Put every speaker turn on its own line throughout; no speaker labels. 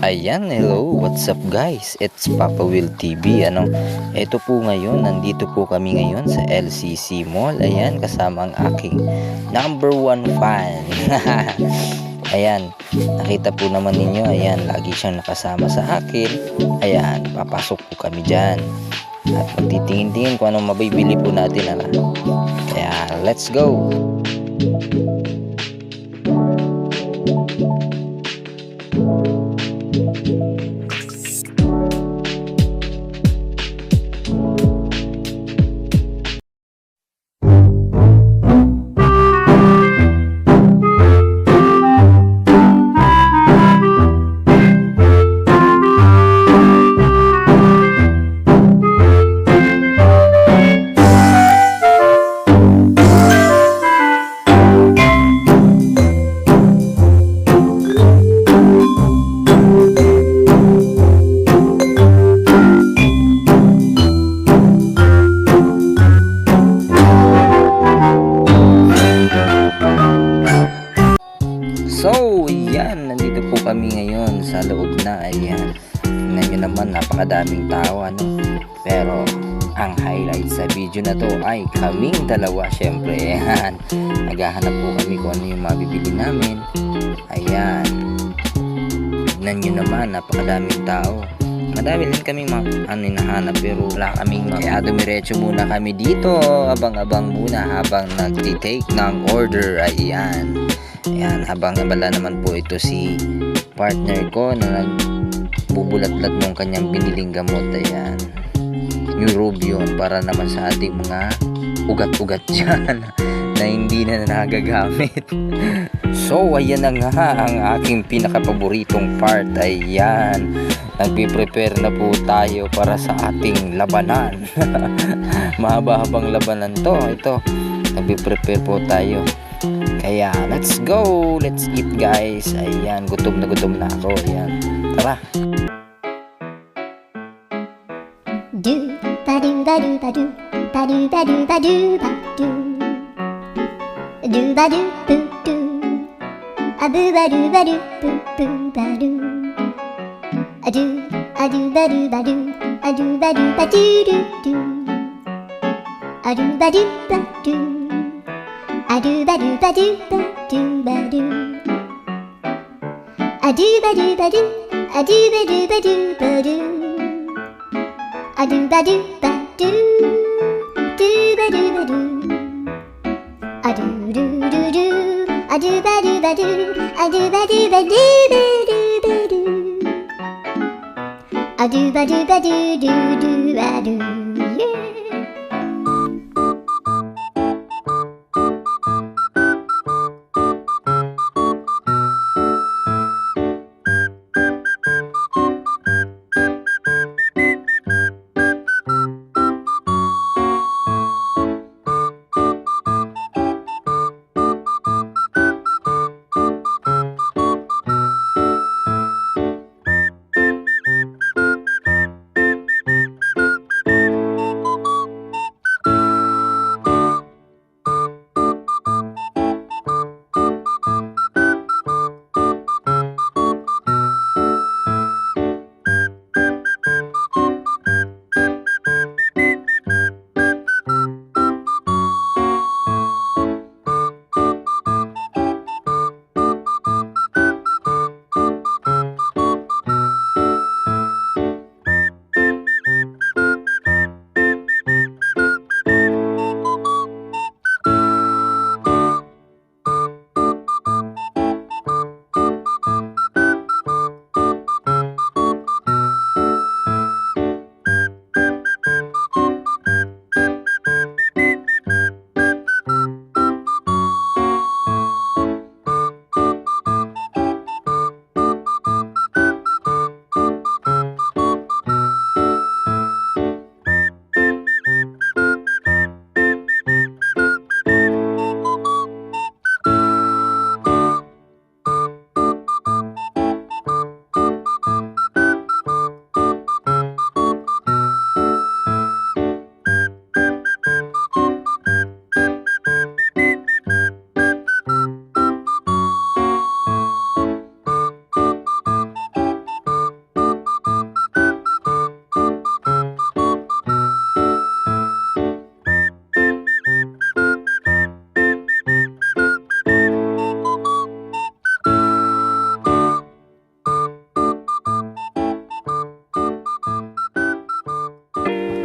Ayan, hello, what's up guys? It's Papa Will TV. Ito po ngayon, nandito po kami ngayon sa LCC Mall. Ayan, kasama ang aking number one fan. Ayan, nakita po naman ninyo, ayan, lagi siyang nakasama sa akin. Ayan, papasok po kami dyan. At magtitingin-tingin kung anong mabibili po natin. Ayan, let's go! So, yan, nandito po kami ngayon sa loob na. Ayan, tingnan nyo naman, napakadaming tao, pero ang highlight sa video na to ay kaming dalawa, syempre. Ayan, naghahanap po kami kung ano yung mabibili namin. Ayan, tingnan nyo naman, napakadaming tao. Madami din kaming hinahanap, pero wala kaming kaya dumiretso muna kami dito. Abang-abang muna habang nagtitake ng order. Ayan, habang abala naman po ito si partner ko na nagbubulat-lat ng kanyang biniling gamot. Ayan, Neurobion, para naman sa ating mga ugat-ugat dyan na hindi na nagagamit. So, ayan na nga ang aking pinakapaboritong part. Ayan, nagpiprepare na po tayo para sa ating labanan. Mahaba-habang labanan to. Ito, nagpiprepare po tayo. Kaya, let's go! Let's eat, guys! Ayan, gutom na ako. Ayan, tara!
Do ba do ba do ba do ba do ba do ba do ba do do ba do boo do a boo ba do ba do boo boo ba do a do ba do ba do a do ba do ba do do do a do ba do ba do a do ba do ba do ba do ba do a do ba do ba do a do ba do ba do ba do a do ba do ba do ba do ba do a do do do do a do ba do ba do a do ba do ba do ba do ba do a do ba do ba do do do ba do, yeah.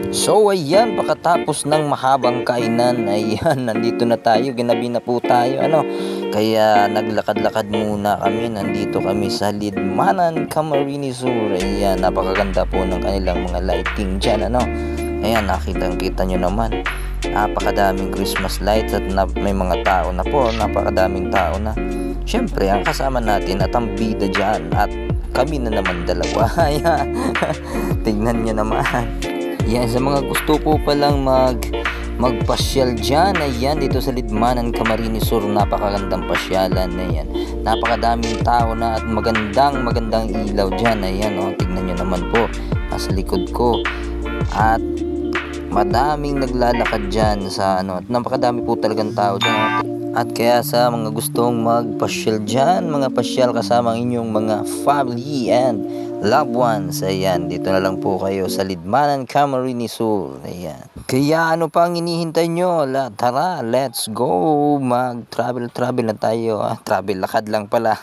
So ayan, pagkatapos ng mahabang kainan, ayan, nandito na tayo, ginabi na po tayo, ano. Kaya naglakad-lakad muna kami, nandito kami sa Lidmanan, Camarines Sur. Ayan, napakaganda po ng kanilang mga lighting dyan, ano. Ayan, nakita nyo naman, napakadaming Christmas lights at may mga tao na po, napakadaming tao na. Siyempre, ang kasama natin at ang bida dyan at kami na naman dalawa. Ayan, tignan nyo naman. Yan, sa mga gusto po palang magpasyal dyan, ayan, dito sa Lidmanan, Camarines Sur, napakagandang pasyalan, ayan, napakadaming tao na at magandang ilaw dyan, ayan, oh, tignan nyo naman po, nasa likod ko, at madaming naglalakad dyan sa ano, at napakadami po talagang tao dyan, at kaya sa mga gustong magpasyal dyan, mga pasyal kasama ang inyong mga family and loved ones, ayan, dito na lang po kayo sa Lidmanan, Camarines Sur, ayan. Kaya ano pa ang hinihintay nyo? Tara, let's go, mag-travel na tayo, travel, lakad lang pala,